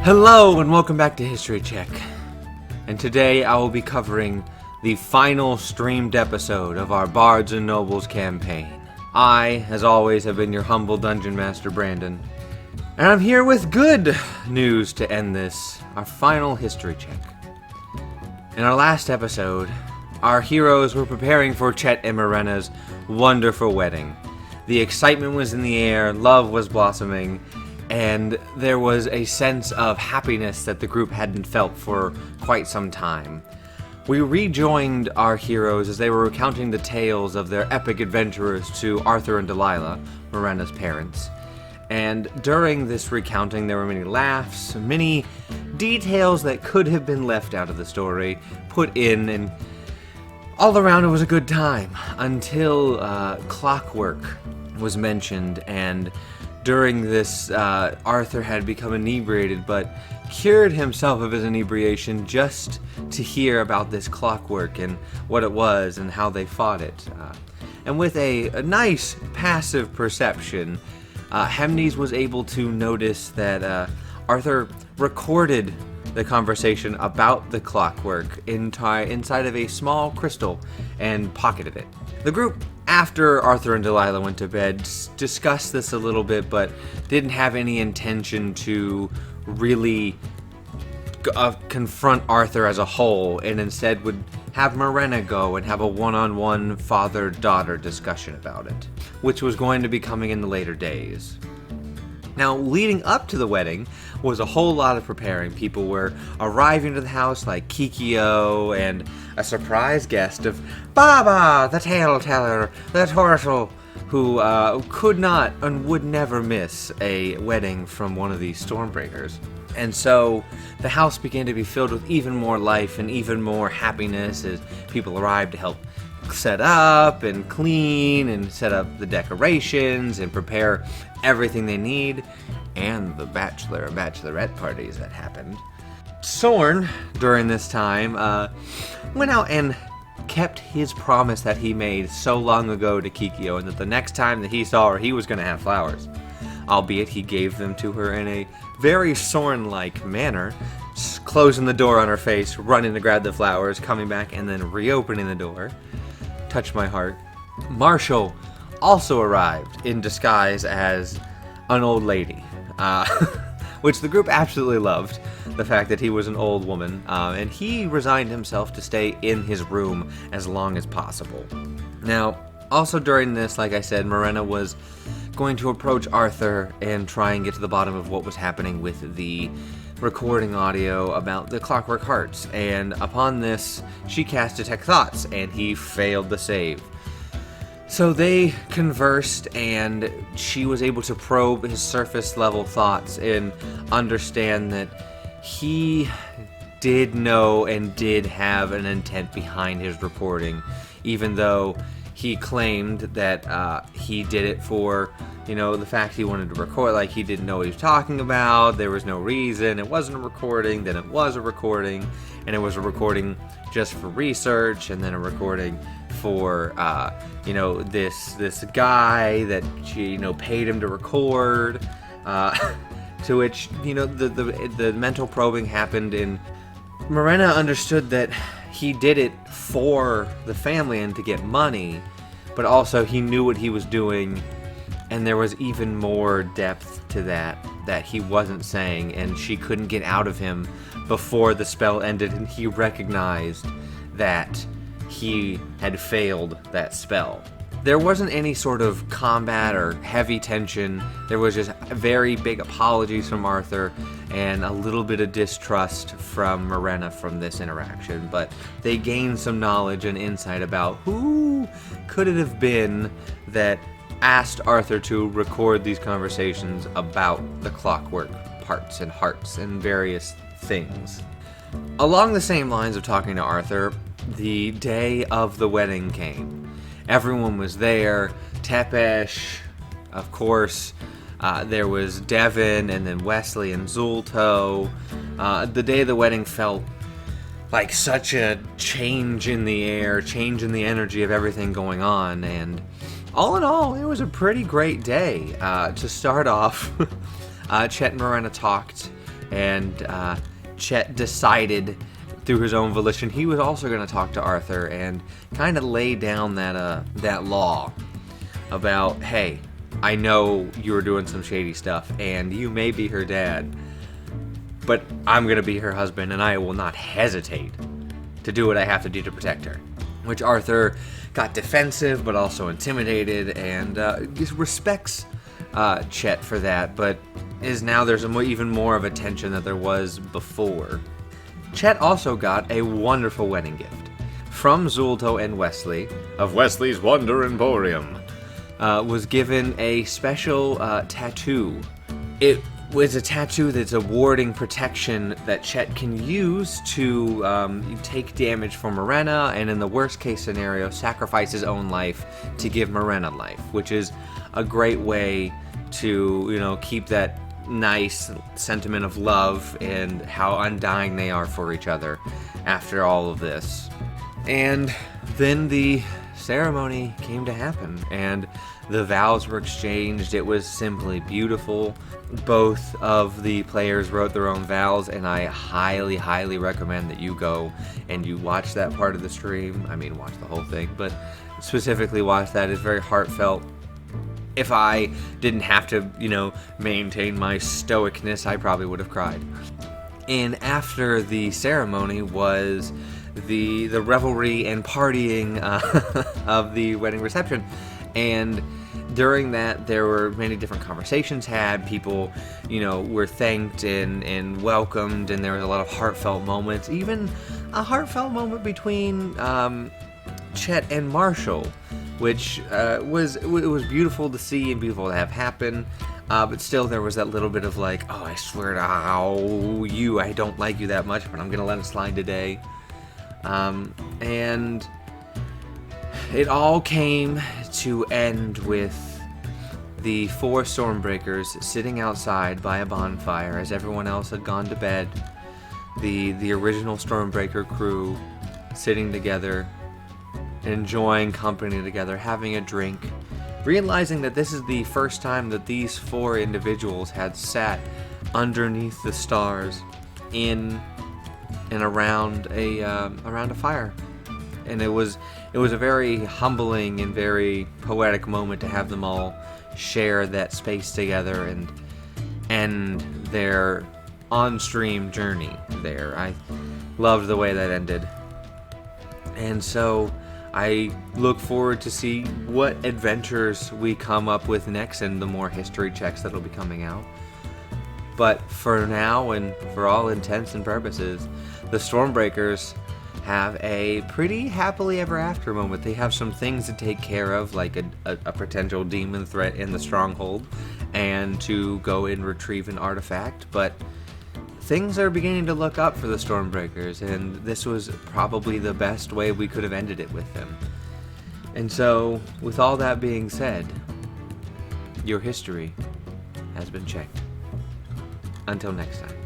Hello and welcome back to History Check. And today I will be covering the final streamed episode of our Bards and Nobles campaign. I, as always, have been your humble Dungeon Master, Brandon. And I'm here with good news to end this, our final History Check. In our last episode, our heroes were preparing for Chet and Morena's wonderful wedding. The excitement was in the air, love was blossoming, and there was a sense of happiness that the group hadn't felt for quite some time. We rejoined our heroes as they were recounting the tales of their epic adventurers to Arthur and Delilah, Morena's parents. And during this recounting, there were many laughs, many details that could have been left out of the story, put in, and all around it was a good time, until clockwork was mentioned, and during this, Arthur had become inebriated, but cured himself of his inebriation just to hear about this clockwork and what it was and how they fought it. And with a nice passive perception, Hemnes was able to notice that Arthur recorded the conversation about the clockwork inside of a small crystal and pocketed it. The group, after Arthur and Delilah went to bed, discussed this a little bit, but didn't have any intention to really confront Arthur as a whole, and instead would have Morena go and have a one-on-one father-daughter discussion about it, which was going to be coming in the later days. Now, leading up to the wedding was a whole lot of preparing. People were arriving to the house like Kikyo and a surprise guest of Baba, the tale teller, the turtle, who could not and would never miss a wedding from one of these Stormbreakers. And so the house began to be filled with even more life and even more happiness as people arrived to help set up and clean and set up the decorations and prepare everything they need, and the bachelor and bachelorette parties that happened. Sorn, during this time, went out and kept his promise that he made so long ago to Kikyo, and that the next time that he saw her, he was going to have flowers. Albeit he gave them to her in a very Sorn-like manner, closing the door on her face, running to grab the flowers, coming back, and then reopening the door. Touched my heart. Marshall also arrived in disguise as an old lady, which the group absolutely loved, the fact that he was an old woman, and he resigned himself to stay in his room as long as possible. Now, also during this, like I said, Morena was going to approach Arthur and try and get to the bottom of what was happening with the recording audio about the Clockwork Hearts, and upon this, she cast Detect Thoughts, and he failed the save. So they conversed, and she was able to probe his surface-level thoughts and understand that he did know and did have an intent behind his reporting, even though he claimed that he did it for, the fact he wanted to record, like he didn't know what he was talking about, there was no reason, it wasn't a recording, then it was a recording, and it was a recording just for research, and then a recording for, this guy that she, paid him to record, to which, the mental probing happened, and Morena understood that he did it for the family and to get money, but also he knew what he was doing, and there was even more depth to that he wasn't saying, and she couldn't get out of him before the spell ended, and he recognized that he had failed that spell. There wasn't any sort of combat or heavy tension. There was just very big apologies from Arthur and a little bit of distrust from Morena from this interaction, but they gained some knowledge and insight about who could it have been that asked Arthur to record these conversations about the clockwork parts and hearts and various things. Along the same lines of talking to Arthur, the day of the wedding came. Everyone was there. Tepesh, of course. There was Devin, and then Wesley and Zulto. The day of the wedding felt like such a change in the air, change in the energy of everything going on, and all in all, it was a pretty great day. To start off, Chet and Morena talked And Chet decided through his own volition he was also going to talk to Arthur and kind of lay down that law about, hey, I know you were doing some shady stuff and you may be her dad, but I'm going to be her husband and I will not hesitate to do what I have to do to protect her. Which Arthur got defensive but also intimidated and respects Chet for that, but there's even more of a tension than there was before. Chet also got a wonderful wedding gift from Zulto and Wesley of Wesley's Wonder Emporium. Was given a special tattoo. It was a tattoo that's a warding protection that Chet can use to take damage from Morena, and in the worst case scenario, sacrifice his own life to give Morena life, which is a great way to, keep that nice sentiment of love and how undying they are for each other after all of this. And then the ceremony came to happen, and the vows were exchanged. It was simply beautiful. Both of the players wrote their own vows, and I highly, highly recommend that you go and you watch that part of the stream. I mean, watch the whole thing, but specifically watch that. It's very heartfelt. If I didn't have to, maintain my stoicness, I probably would have cried. And after the ceremony was the revelry and partying of the wedding reception. And during that, there were many different conversations had. People, were thanked and welcomed, and there was a lot of heartfelt moments. Even a heartfelt moment between Chet and Marshall, which was beautiful to see and beautiful to have happen. But still, there was that little bit of like, oh, I swear to I don't like you that much, but I'm gonna let it slide today. And it all came to end with the 4 Stormbreakers sitting outside by a bonfire as everyone else had gone to bed. The original Stormbreaker crew sitting together, enjoying company together, having a drink, realizing that this is the first time that these 4 individuals had sat underneath the stars in and around a fire. And it was a very humbling and very poetic moment to have them all share that space together and end their on-stream journey there. I loved the way that ended. And so I look forward to see what adventures we come up with next and the more history checks that'll be coming out. But for now, and for all intents and purposes, the Stormbreakers have a pretty happily ever after moment. They have some things to take care of, like a potential demon threat in the stronghold, and to go and retrieve an artifact. But things are beginning to look up for the Stormbreakers, and this was probably the best way we could have ended it with them. And so, with all that being said, your history has been checked. Until next time.